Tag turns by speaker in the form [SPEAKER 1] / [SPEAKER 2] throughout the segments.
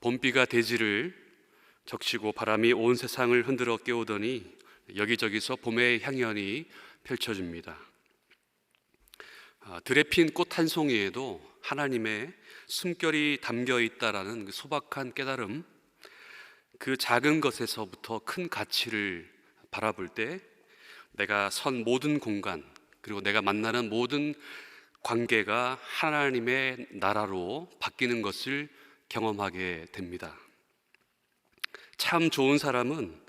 [SPEAKER 1] 봄비가 대지를 적시고 바람이 온 세상을 흔들어 깨우더니 여기저기서 봄의 향연이 펼쳐집니다. 들에 핀 꽃 한 송이에도 하나님의 숨결이 담겨 있다라는 그 소박한 깨달음, 그 작은 것에서부터 큰 가치를 바라볼 때 내가 선 모든 공간, 그리고 내가 만나는 모든 관계가 하나님의 나라로 바뀌는 것을 경험하게 됩니다. 참 좋은 사람은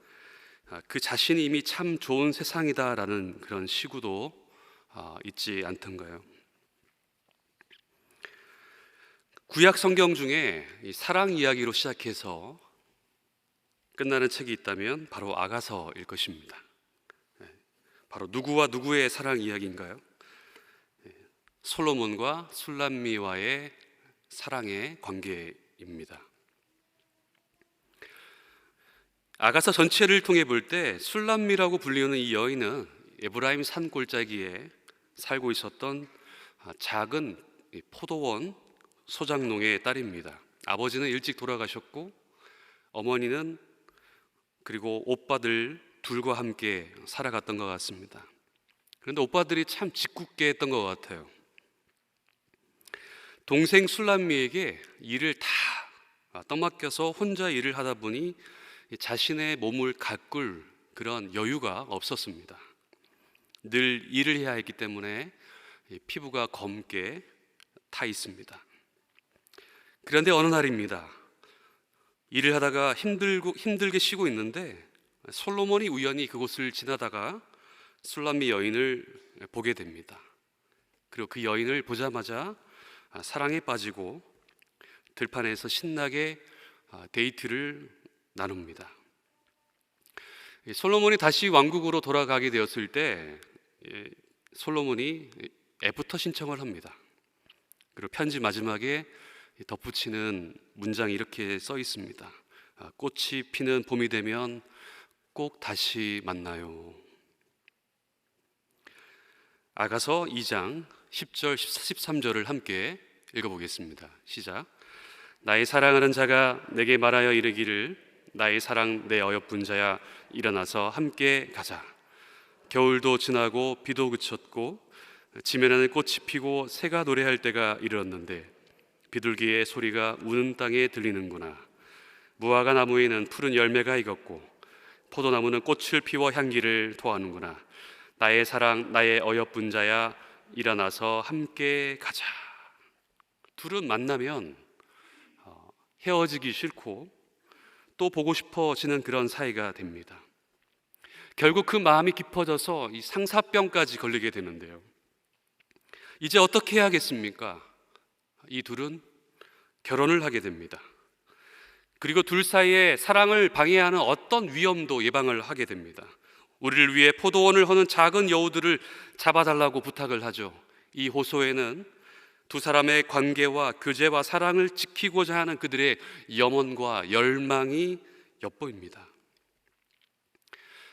[SPEAKER 1] 그 자신이 이미 참 좋은 세상이다라는 그런 시구도 있지 않던가요? 구약 성경 중에 이 사랑 이야기로 시작해서 끝나는 책이 있다면 바로 아가서일 것입니다. 바로 누구와 누구의 사랑 이야기인가요? 솔로몬과 술람미와의 사랑의 관계입니다. 아가서 전체를 통해 볼 때 술람미라고 불리는 이 여인은 에브라임 산 골짜기에 살고 있었던 작은 포도원 소장농의 딸입니다. 아버지는 일찍 돌아가셨고 어머니는 그리고 오빠들 둘과 함께 살아갔던 것 같습니다. 그런데 오빠들이 참 짓궂게 했던 것 같아요. 동생 술람미에게 일을 다 떠맡겨서 혼자 일을 하다 보니 자신의 몸을 가꿀 그런 여유가 없었습니다. 늘 일을 해야 했기 때문에 피부가 검게 타 있습니다. 그런데 어느 날입니다. 일을 하다가 힘들게 쉬고 있는데 솔로몬이 우연히 그곳을 지나다가 술람미 여인을 보게 됩니다. 그리고 그 여인을 보자마자 사랑에 빠지고 들판에서 신나게 데이트를 나눕니다. 솔로몬이 다시 왕국으로 돌아가게 되었을 때 솔로몬이 애프터 신청을 합니다. 그리고 편지 마지막에 덧붙이는 문장이 이렇게 써 있습니다. 꽃이 피는 봄이 되면 꼭 다시 만나요. 아가서 2장 10절 13절을 함께 읽어보겠습니다. 시작. 나의 사랑하는 자가 내게 말하여 이르기를 나의 사랑 내 어여쁜 자야 일어나서 함께 가자. 겨울도 지나고 비도 그쳤고 지면에는 꽃이 피고 새가 노래할 때가 이르렀는데 비둘기의 소리가 우는 땅에 들리는구나. 무화과 나무에는 푸른 열매가 익었고 포도나무는 꽃을 피워 향기를 토하는구나. 나의 사랑 나의 어여쁜 자야 일어나서 함께 가자. 둘은 만나면 헤어지기 싫고 또 보고 싶어지는 그런 사이가 됩니다. 결국 그 마음이 깊어져서 이 상사병까지 걸리게 되는데요. 이제 어떻게 해야겠습니까? 이 둘은 결혼을 하게 됩니다. 그리고 둘 사이에 사랑을 방해하는 어떤 위험도 예방을 하게 됩니다. 우리를 위해 포도원을 허는 작은 여우들을 잡아달라고 부탁을 하죠. 이 호소에는 두 사람의 관계와 교제와 사랑을 지키고자 하는 그들의 염원과 열망이 엿보입니다.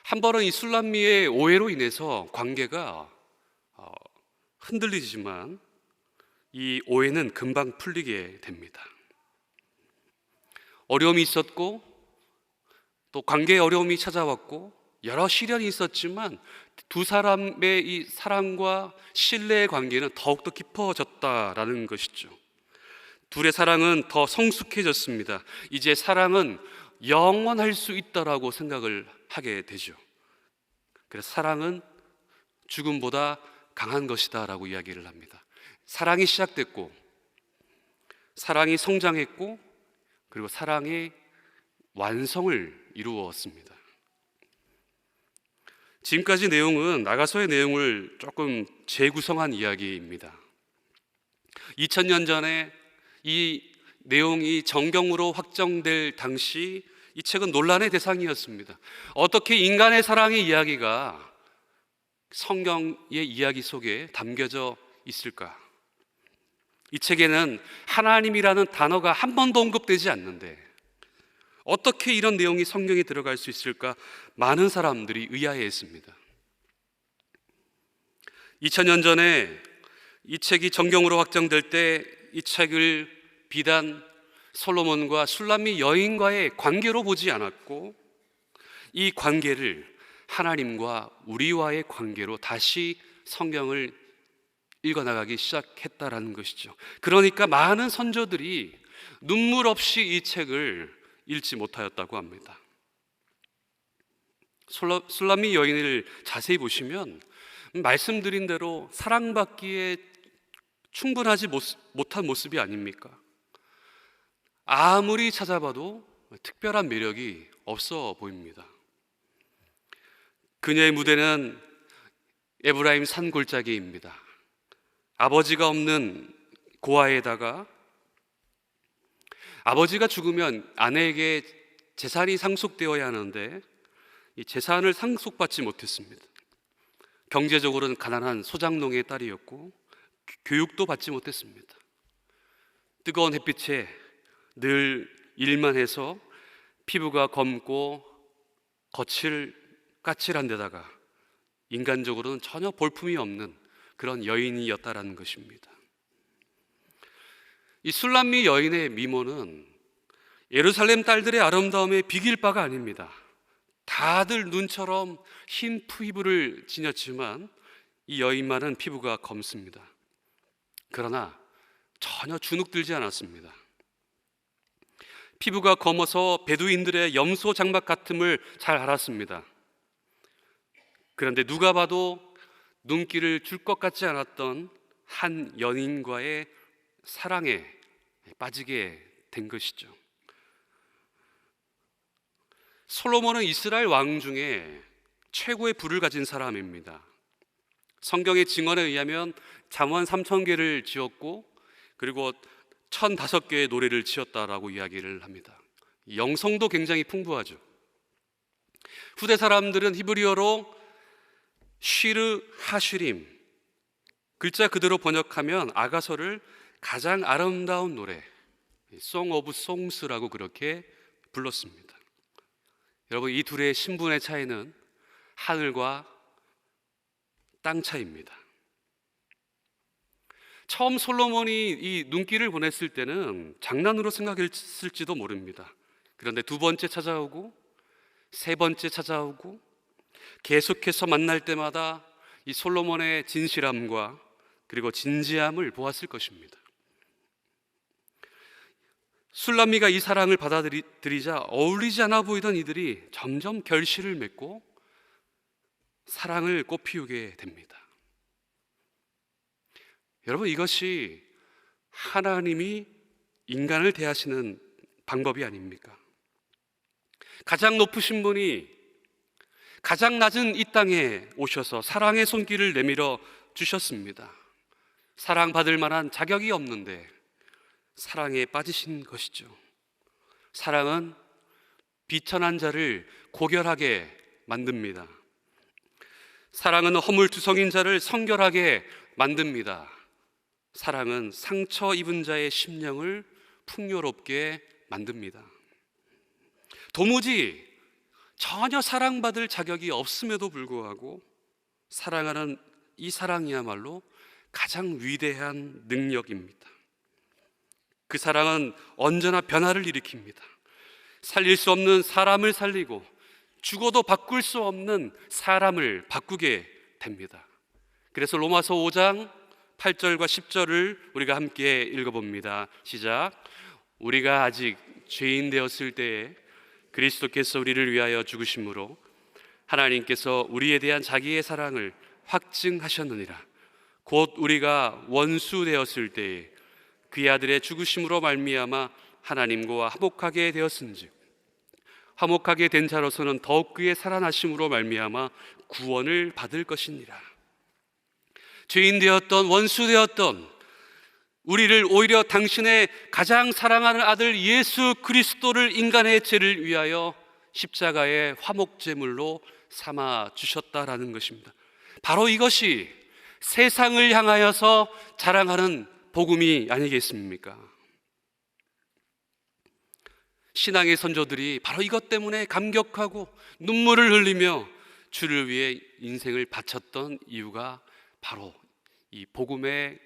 [SPEAKER 1] 한 번은 이 술람미의 오해로 인해서 관계가 흔들리지만 이 오해는 금방 풀리게 됩니다. 어려움이 있었고 또 관계에 어려움이 찾아왔고 여러 시련이 있었지만 두 사람의 이 사랑과 신뢰의 관계는 더욱더 깊어졌다라는 것이죠. 둘의 사랑은 더 성숙해졌습니다. 이제 사랑은 영원할 수 있다라고 생각을 하게 되죠. 그래서 사랑은 죽음보다 강한 것이다라고 이야기를 합니다. 사랑이 시작됐고 사랑이 성장했고 그리고 사랑의 완성을 이루었습니다. 지금까지 내용은 아가서의 내용을 조금 재구성한 이야기입니다. 2000년 전에 이 내용이 정경으로 확정될 당시 이 책은 논란의 대상이었습니다. 어떻게 인간의 사랑의 이야기가 성경의 이야기 속에 담겨져 있을까? 이 책에는 하나님이라는 단어가 한 번도 언급되지 않는데 어떻게 이런 내용이 성경에 들어갈 수 있을까? 많은 사람들이 의아해했습니다. 2000년 전에 이 책이 정경으로 확정될 때 이 책을 비단 솔로몬과 술람미 여인과의 관계로 보지 않았고 이 관계를 하나님과 우리와의 관계로 다시 성경을 읽어나가기 시작했다라는 것이죠. 그러니까 많은 선조들이 눈물 없이 이 책을 읽지 못하였다고 합니다. 술람미 여인을 자세히 보시면 말씀드린 대로 사랑받기에 충분하지 못한 모습이 아닙니까? 아무리 찾아봐도 특별한 매력이 없어 보입니다. 그녀의 무대는 에브라임 산 골짜기입니다. 아버지가 없는 고아에다가 아버지가 죽으면 아내에게 재산이 상속되어야 하는데 이 재산을 상속받지 못했습니다. 경제적으로는 가난한 소장농의 딸이었고 교육도 받지 못했습니다. 뜨거운 햇빛에 늘 일만 해서 피부가 검고 까칠한 데다가 인간적으로는 전혀 볼품이 없는 그런 여인이었다라는 것입니다. 이 술람미 여인의 미모는 예루살렘 딸들의 아름다움에 비길 바가 아닙니다. 다들 눈처럼 흰 피부를 지녔지만 이 여인만은 피부가 검습니다. 그러나 전혀 주눅들지 않았습니다. 피부가 검어서 베두인들의 염소 장막 같음을 잘 알았습니다. 그런데 누가 봐도 눈길을 줄 것 같지 않았던 한 연인과의 사랑에 빠지게 된 것이죠. 솔로몬은 이스라엘 왕 중에 최고의 부를 가진 사람입니다. 성경의 증언에 의하면 잠언 3000개를 지었고 그리고 1005개의 노래를 지었다라고 이야기를 합니다. 영성도 굉장히 풍부하죠. 후대 사람들은 히브리어로 쉬르 하슈림, 글자 그대로 번역하면 아가서를 가장 아름다운 노래, Song of Songs라고 그렇게 불렀습니다. 여러분, 이 둘의 신분의 차이는 하늘과 땅 차이입니다. 처음 솔로몬이 이 눈길을 보냈을 때는 장난으로 생각했을지도 모릅니다. 그런데 두 번째 찾아오고 세 번째 찾아오고 계속해서 만날 때마다 이 솔로몬의 진실함과 그리고 진지함을 보았을 것입니다. 술람미가 이 사랑을 받아들이자 어울리지 않아 보이던 이들이 점점 결실을 맺고 사랑을 꽃피우게 됩니다. 여러분, 이것이 하나님이 인간을 대하시는 방법이 아닙니까? 가장 높으신 분이 가장 낮은 이 땅에 오셔서 사랑의 손길을 내밀어 주셨습니다. 사랑받을 만한 자격이 없는데 사랑에 빠지신 것이죠. 사랑은 비천한 자를 고결하게 만듭니다. 사랑은 허물투성인 자를 성결하게 만듭니다. 사랑은 상처 입은 자의 심령을 풍요롭게 만듭니다. 도무지 전혀 사랑받을 자격이 없음에도 불구하고 사랑하는 이 사랑이야말로 가장 위대한 능력입니다. 그 사랑은 언제나 변화를 일으킵니다. 살릴 수 없는 사람을 살리고 죽어도 바꿀 수 없는 사람을 바꾸게 됩니다. 그래서 로마서 5장 8절과 10절을 우리가 함께 읽어봅니다. 시작. 우리가 아직 죄인 되었을 때에 그리스도께서 우리를 위하여 죽으심으로 하나님께서 우리에 대한 자기의 사랑을 확증하셨느니라. 곧 우리가 원수 되었을 때에 그의 아들의 죽으심으로 말미암아 하나님과 화목하게 되었은즉 화목하게 된 자로서는 더욱 그의 살아나심으로 말미암아 구원을 받을 것이니라. 죄인 되었던 원수 되었던 우리를 오히려 당신의 가장 사랑하는 아들 예수 그리스도를 인간의 죄를 위하여 십자가의 화목제물로 삼아 주셨다라는 것입니다. 바로 이것이 세상을 향하여서 자랑하는 복음이 아니겠습니까? 신앙의 선조들이 바로 이것 때문에 감격하고 눈물을 흘리며 주를 위해 인생을 바쳤던 이유가 바로 이 복음의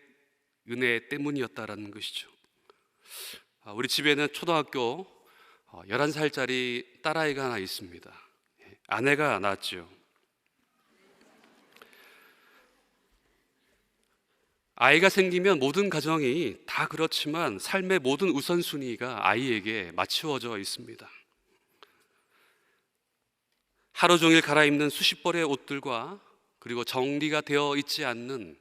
[SPEAKER 1] 은혜 때문이었다라는 것이죠. 우리 집에는 초등학교 11살짜리 딸아이가 하나 있습니다. 아내가 낳았죠. 아이가 생기면 모든 가정이 다 그렇지만 삶의 모든 우선순위가 아이에게 맞추어져 있습니다. 하루 종일 갈아입는 수십 벌의 옷들과 그리고 정리가 되어 있지 않는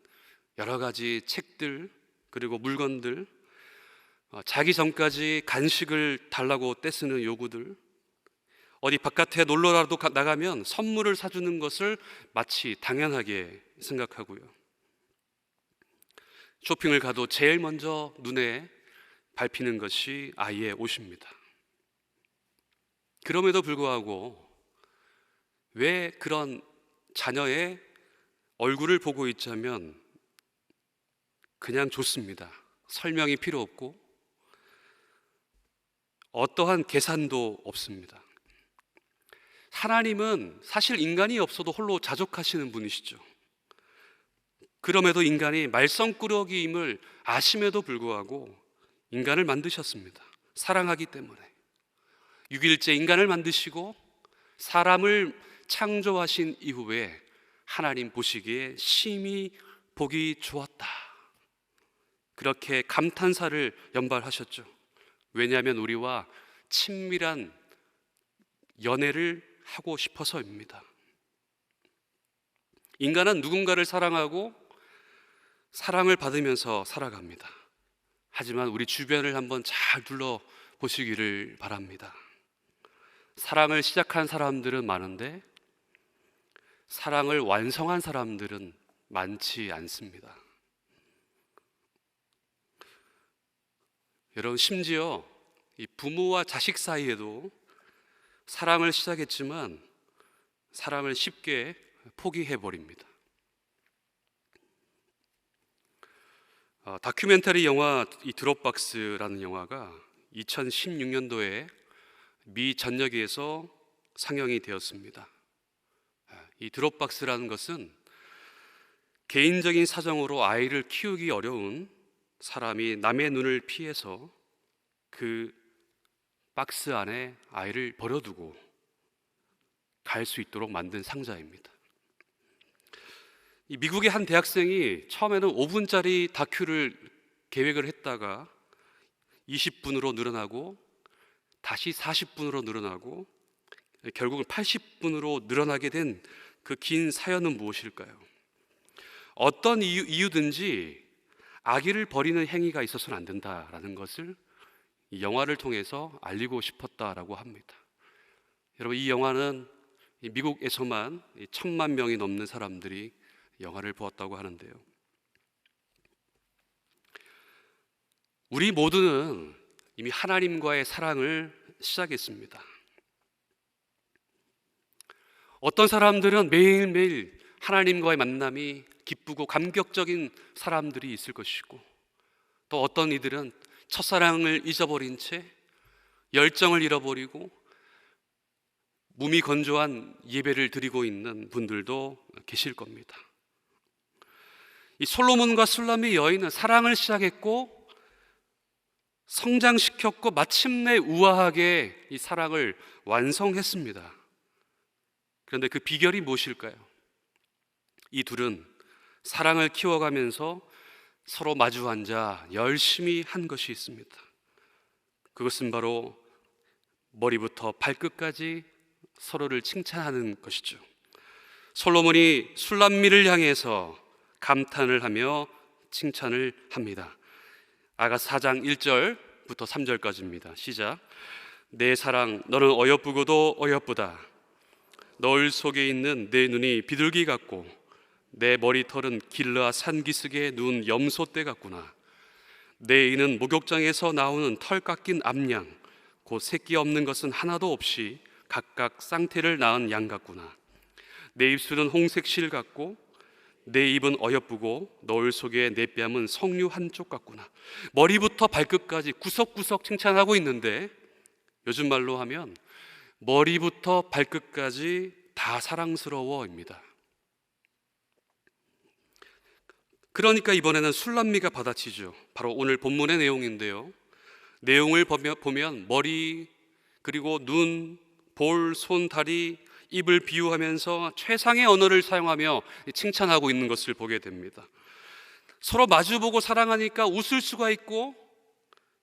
[SPEAKER 1] 여러 가지 책들 그리고 물건들, 자기 전까지 간식을 달라고 떼쓰는 요구들, 어디 바깥에 놀러라도 나가면 선물을 사주는 것을 마치 당연하게 생각하고요. 쇼핑을 가도 제일 먼저 눈에 밟히는 것이 아이의 옷입니다. 그럼에도 불구하고 왜 그런 자녀의 얼굴을 보고 있자면 그냥 좋습니다. 설명이 필요 없고 어떠한 계산도 없습니다. 하나님은 사실 인간이 없어도 홀로 자족하시는 분이시죠. 그럼에도 인간이 말썽꾸러기임을 아심에도 불구하고 인간을 만드셨습니다. 사랑하기 때문에. 6일째 인간을 만드시고 사람을 창조하신 이후에 하나님 보시기에 심히 보기 좋았다. 그렇게 감탄사를 연발하셨죠. 왜냐하면 우리와 친밀한 연애를 하고 싶어서입니다. 인간은 누군가를 사랑하고 사랑을 받으면서 살아갑니다. 하지만 우리 주변을 한번 잘 둘러보시기를 바랍니다. 사랑을 시작한 사람들은 많은데 사랑을 완성한 사람들은 많지 않습니다. 여러분, 심지어 이 부모와 자식 사이에도 사랑을 시작했지만 사랑을 쉽게 포기해버립니다. 다큐멘터리 영화 이 드롭박스라는 영화가 2016년도에 미 전역에서 상영이 되었습니다. 이 드롭박스라는 것은 개인적인 사정으로 아이를 키우기 어려운 사람이 남의 눈을 피해서 그 박스 안에 아이를 버려두고 갈 수 있도록 만든 상자입니다. 이 미국의 한 대학생이 처음에는 5분짜리 다큐를 계획을 했다가 20분으로 늘어나고 다시 40분으로 늘어나고 결국은 80분으로 늘어나게 된 그 긴 사연은 무엇일까요? 어떤 이유든지 아기를 버리는 행위가 있어서는 안 된다라는 것을 이 영화를 통해서 알리고 싶었다라고 합니다. 여러분, 이 영화는 미국에서만 1,000만 명이 넘는 사람들이 영화를 보았다고 하는데요. 우리 모두는 이미 하나님과의 사랑을 시작했습니다. 어떤 사람들은 매일매일 하나님과의 만남이 기쁘고 감격적인 사람들이 있을 것이고, 또 어떤 이들은 첫사랑을 잊어버린 채 열정을 잃어버리고 무미건조한 예배를 드리고 있는 분들도 계실 겁니다. 이 솔로몬과 술람의 여인은 사랑을 시작했고 성장시켰고 마침내 우아하게 이 사랑을 완성했습니다. 그런데 그 비결이 무엇일까요? 이 둘은 사랑을 키워가면서 서로 마주 앉아 열심히 한 것이 있습니다. 그것은 바로 머리부터 발끝까지 서로를 칭찬하는 것이죠. 솔로몬이 술람미를 향해서 감탄을 하며 칭찬을 합니다. 아가서 4장 1절부터 3절까지입니다. 시작. 내 사랑, 너는 어여쁘고도 어여쁘다. 너울 속에 있는 내 눈이 비둘기 같고 내 머리털은 길르아 산기슭에 누운 염소떼 같구나. 내 이는 목욕장에서 나오는 털 깎인 암양, 곧 새끼 없는 것은 하나도 없이 각각 쌍태를 낳은 양 같구나. 내 입술은 홍색 실 같고 내 입은 어여쁘고 너울 속에 내 뺨은 석류 한쪽 같구나. 머리부터 발끝까지 구석구석 칭찬하고 있는데 요즘 말로 하면 머리부터 발끝까지 다 사랑스러워입니다. 그러니까 이번에는 술람미가 받아치죠. 바로 오늘 본문의 내용인데요. 내용을 보면 머리, 그리고 눈, 볼, 손, 다리, 입을 비유하면서 최상의 언어를 사용하며 칭찬하고 있는 것을 보게 됩니다. 서로 마주보고 사랑하니까 웃을 수가 있고,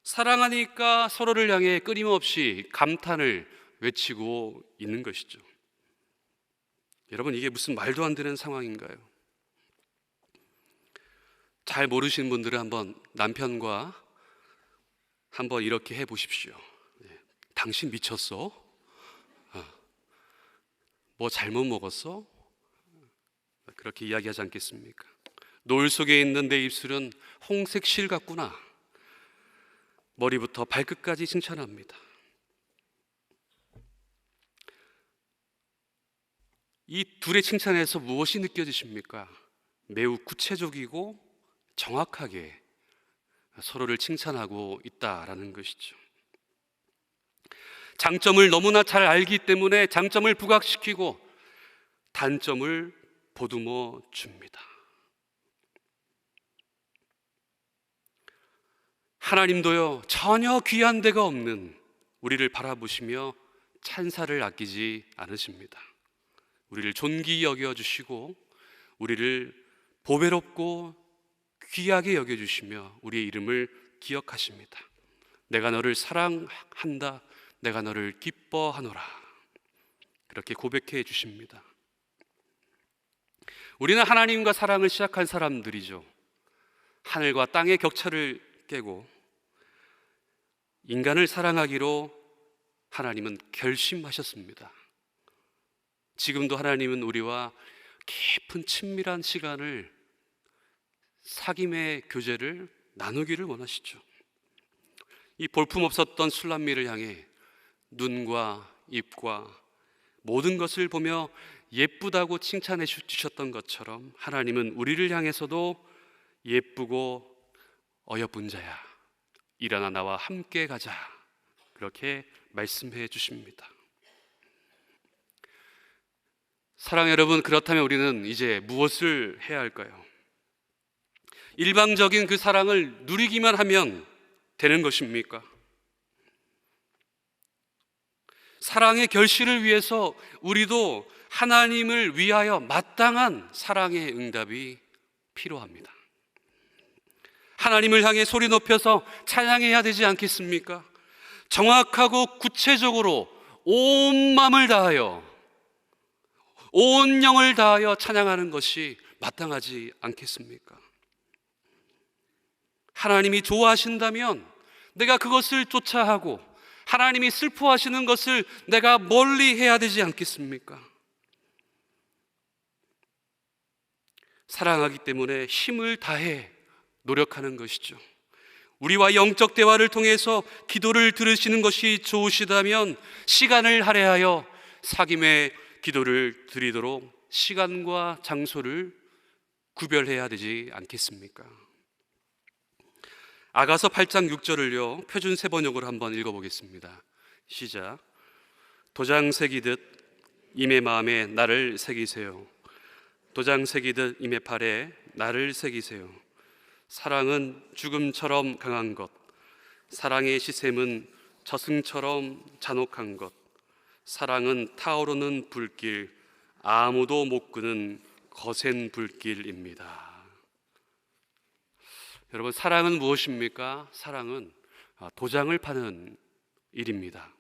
[SPEAKER 1] 사랑하니까 서로를 향해 끊임없이 감탄을 외치고 있는 것이죠. 여러분, 이게 무슨 말도 안 되는 상황인가요? 잘 모르시는 분들은 한번 남편과 한번 이렇게 해보십시오. 당신 미쳤어? 뭐 잘못 먹었어? 그렇게 이야기하지 않겠습니까? 노을 속에 있는 내 입술은 홍색 실 같구나. 머리부터 발끝까지 칭찬합니다. 이 둘의 칭찬에서 무엇이 느껴지십니까? 매우 구체적이고 정확하게 서로를 칭찬하고 있다라는 것이죠. 장점을 너무나 잘 알기 때문에 장점을 부각시키고 단점을 보듬어 줍니다. 하나님도요, 전혀 귀한 데가 없는 우리를 바라보시며 찬사를 아끼지 않으십니다. 우리를 존귀히 여겨주시고 우리를 보배롭고 귀하게 여겨주시며 우리의 이름을 기억하십니다. 내가 너를 사랑한다, 내가 너를 기뻐하노라, 그렇게 고백해 주십니다. 우리는 하나님과 사랑을 시작한 사람들이죠. 하늘과 땅의 격차를 깨고 인간을 사랑하기로 하나님은 결심하셨습니다. 지금도 하나님은 우리와 깊은 친밀한 시간을, 사귐의 교제를 나누기를 원하시죠. 이 볼품없었던 술람미를 향해 눈과 입과 모든 것을 보며 예쁘다고 칭찬해 주셨던 것처럼 하나님은 우리를 향해서도 예쁘고 어여쁜 자야, 일어나 나와 함께 가자, 그렇게 말씀해 주십니다. 사랑 여러분, 그렇다면 우리는 이제 무엇을 해야 할까요? 일방적인 그 사랑을 누리기만 하면 되는 것입니까? 사랑의 결실을 위해서 우리도 하나님을 위하여 마땅한 사랑의 응답이 필요합니다. 하나님을 향해 소리 높여서 찬양해야 되지 않겠습니까? 정확하고 구체적으로 온 마음을 다하여, 온 영을 다하여 찬양하는 것이 마땅하지 않겠습니까? 하나님이 좋아하신다면 내가 그것을 쫓아 하고, 하나님이 슬퍼하시는 것을 내가 멀리 해야 되지 않겠습니까? 사랑하기 때문에 힘을 다해 노력하는 것이죠. 우리와 영적 대화를 통해서 기도를 들으시는 것이 좋으시다면 시간을 할애하여 사귐의 기도를 드리도록 시간과 장소를 구별해야 되지 않겠습니까? 아가서 8장 6절을요, 표준 세번역으로 한번 읽어보겠습니다. 시작. 도장 새기듯 임의 마음에 나를 새기세요. 도장 새기듯 임의 팔에 나를 새기세요. 사랑은 죽음처럼 강한 것, 사랑의 시샘은 저승처럼 잔혹한 것, 사랑은 타오르는 불길, 아무도 못 끄는 거센 불길입니다. 여러분, 사랑은 무엇입니까? 사랑은 도장을 파는 일입니다.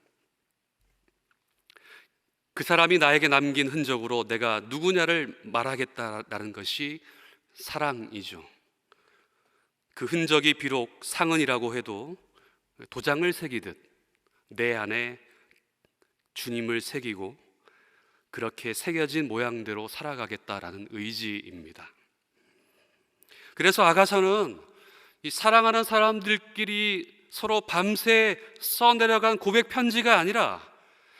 [SPEAKER 1] 그 사람이 나에게 남긴 흔적으로 내가 누구냐를 말하겠다라는 것이 사랑이죠. 그 흔적이 비록 상흔이라고 해도 도장을 새기듯 내 안에 주님을 새기고 그렇게 새겨진 모양대로 살아가겠다라는 의지입니다. 그래서 아가서는 이 사랑하는 사람들끼리 서로 밤새 써내려간 고백 편지가 아니라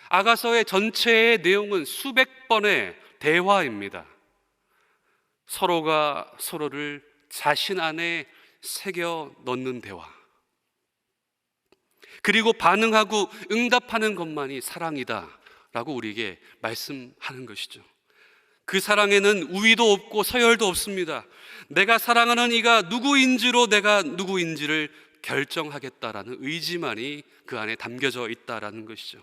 [SPEAKER 1] 아가서의 전체의 내용은 수백 번의 대화입니다. 서로가 서로를 자신 안에 새겨 넣는 대화, 그리고 반응하고 응답하는 것만이 사랑이다라고 우리에게 말씀하는 것이죠. 그 사랑에는 우위도 없고 서열도 없습니다. 내가 사랑하는 이가 누구인지로 내가 누구인지를 결정하겠다라는 의지만이 그 안에 담겨져 있다라는 것이죠.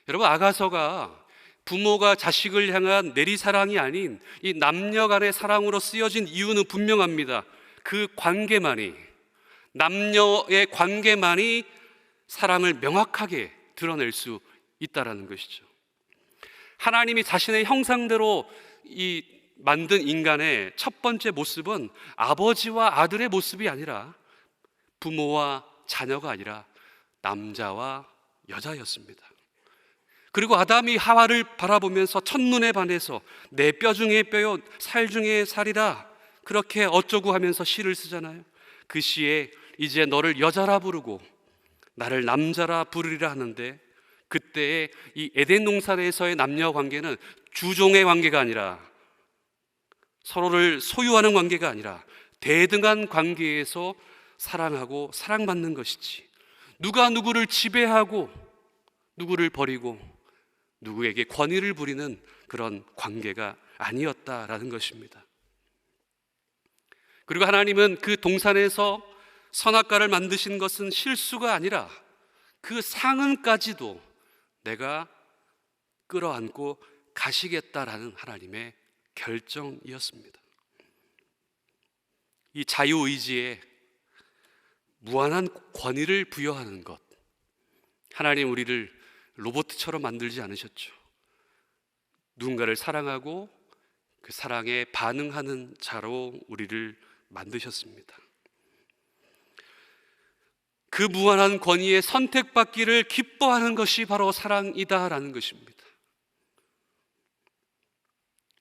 [SPEAKER 1] 여러분, 아가서가 부모가 자식을 향한 내리사랑이 아닌 이 남녀 간의 사랑으로 쓰여진 이유는 분명합니다. 그 관계만이, 남녀의 관계만이 사랑을 명확하게 드러낼 수 있다라는 것이죠. 하나님이 자신의 형상대로 만든 인간의 첫 번째 모습은 아버지와 아들의 모습이 아니라, 부모와 자녀가 아니라 남자와 여자였습니다. 그리고 아담이 하와를 바라보면서 첫눈에 반해서 내 뼈 중에 뼈요 살 중에 살이라, 그렇게 어쩌고 하면서 시를 쓰잖아요. 그 시에 이제 너를 여자라 부르고 나를 남자라 부르리라 하는데, 그때의 이 에덴 동산에서의 남녀 관계는 주종의 관계가 아니라, 서로를 소유하는 관계가 아니라 대등한 관계에서 사랑하고 사랑받는 것이지, 누가 누구를 지배하고 누구를 버리고 누구에게 권위를 부리는 그런 관계가 아니었다라는 것입니다. 그리고 하나님은 그 동산에서 선악과를 만드신 것은 실수가 아니라 그 상은까지도 내가 끌어안고 가시겠다라는 하나님의 결정이었습니다. 이 자유의지에 무한한 권위를 부여하는 것, 하나님 우리를 로봇처럼 만들지 않으셨죠. 누군가를 사랑하고 그 사랑에 반응하는 자로 우리를 만드셨습니다. 그 무한한 권위에 선택받기를 기뻐하는 것이 바로 사랑이다라는 것입니다.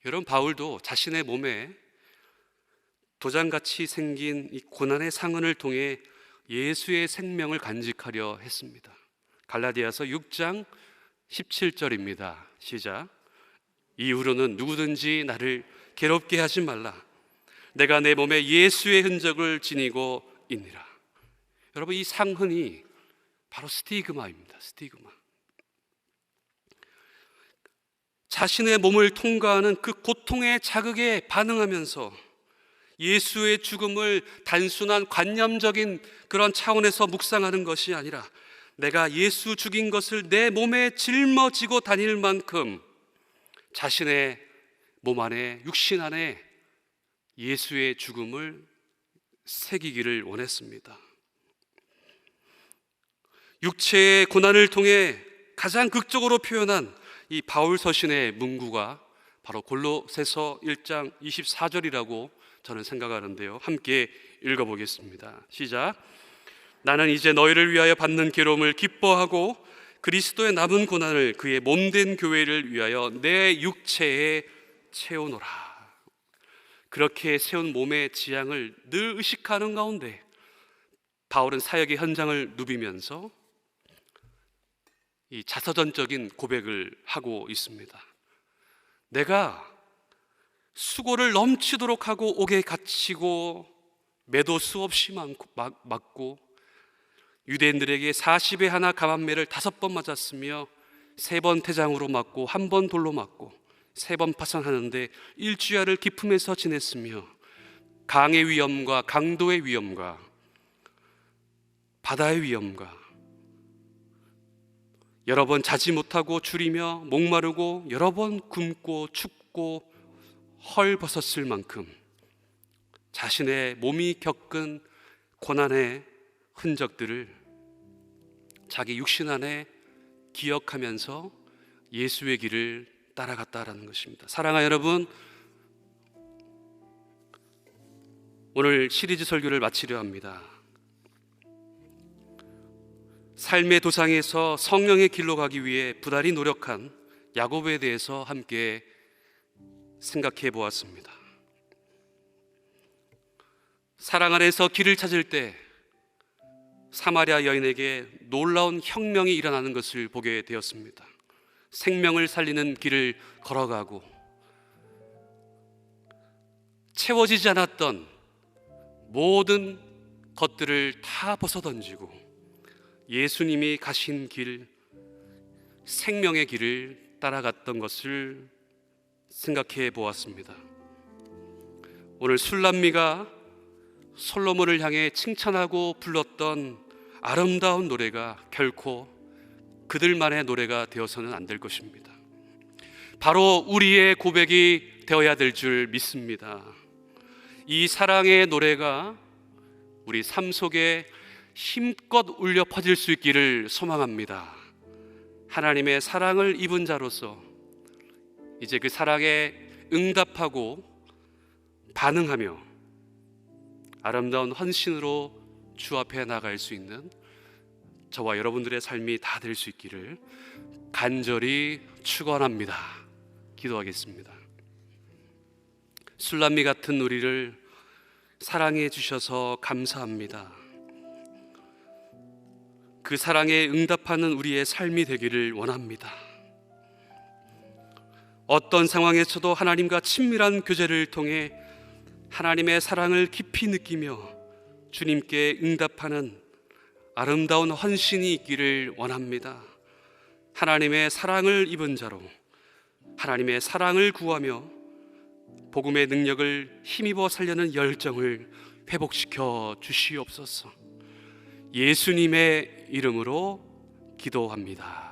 [SPEAKER 1] 여러분, 바울도 자신의 몸에 도장같이 생긴 이 고난의 상흔을 통해 예수의 생명을 간직하려 했습니다. 갈라디아서 6장 17절입니다. 시작. 이후로는 누구든지 나를 괴롭게 하지 말라. 내가 내 몸에 예수의 흔적을 지니고 있니라. 여러분, 이 상흔이 바로 스티그마입니다. 스티그마. 자신의 몸을 통과하는 그 고통의 자극에 반응하면서 예수의 죽음을 단순한 관념적인 그런 차원에서 묵상하는 것이 아니라, 내가 예수 죽인 것을 내 몸에 짊어지고 다닐 만큼 자신의 몸 안에, 육신 안에 예수의 죽음을 새기기를 원했습니다. 육체의 고난을 통해 가장 극적으로 표현한 이 바울 서신의 문구가 바로 골로새서 1장 24절이라고 저는 생각하는데요, 함께 읽어보겠습니다. 시작. 나는 이제 너희를 위하여 받는 괴로움을 기뻐하고 그리스도의 남은 고난을 그의 몸된 교회를 위하여 내 육체에 채우노라. 그렇게 세운 몸의 지향을 늘 의식하는 가운데 바울은 사역의 현장을 누비면서 이 자서전적인 고백을 하고 있습니다. 내가 수고를 넘치도록 하고 옥에 갇히고 매도 수없이 맞고 유대인들에게 40에 하나 감한매를 5번 맞았으며 3번 태장으로 맞고 1번 돌로 맞고 3번 파산하는데 일주야를 기품에서 지냈으며 강의 위험과 강도의 위험과 바다의 위험과 여러 번 자지 못하고 줄이며 목마르고 여러 번 굶고 춥고 헐벗었을 만큼 자신의 몸이 겪은 고난의 흔적들을 자기 육신 안에 기억하면서 예수의 길을 따라갔다라는 것입니다. 사랑하는 여러분, 오늘 시리즈 설교를 마치려 합니다. 삶의 도상에서 성령의 길로 가기 위해 부단히 노력한 야곱에 대해서 함께 생각해 보았습니다. 사랑 안에서 길을 찾을 때 사마리아 여인에게 놀라운 혁명이 일어나는 것을 보게 되었습니다. 생명을 살리는 길을 걸어가고 채워지지 않았던 모든 것들을 다 벗어던지고 예수님이 가신 길, 생명의 길을 따라갔던 것을 생각해 보았습니다. 오늘 술람미가 솔로몬을 향해 칭찬하고 불렀던 아름다운 노래가 결코 그들만의 노래가 되어서는 안 될 것입니다. 바로 우리의 고백이 되어야 될 줄 믿습니다. 이 사랑의 노래가 우리 삶 속에 힘껏 울려 퍼질 수 있기를 소망합니다. 하나님의 사랑을 입은 자로서 이제 그 사랑에 응답하고 반응하며 아름다운 헌신으로 주 앞에 나갈 수 있는 저와 여러분들의 삶이 다 될 수 있기를 간절히 축원합니다. 기도하겠습니다. 술람미 같은 우리를 사랑해 주셔서 감사합니다. 그 사랑에 응답하는 우리의 삶이 되기를 원합니다. 어떤 상황에서도 하나님과 친밀한 교제를 통해 하나님의 사랑을 깊이 느끼며 주님께 응답하는 아름다운 헌신이 있기를 원합니다. 하나님의 사랑을 입은 자로 하나님의 사랑을 구하며 복음의 능력을 힘입어 살려는 열정을 회복시켜 주시옵소서. 예수님의 이름으로 기도합니다.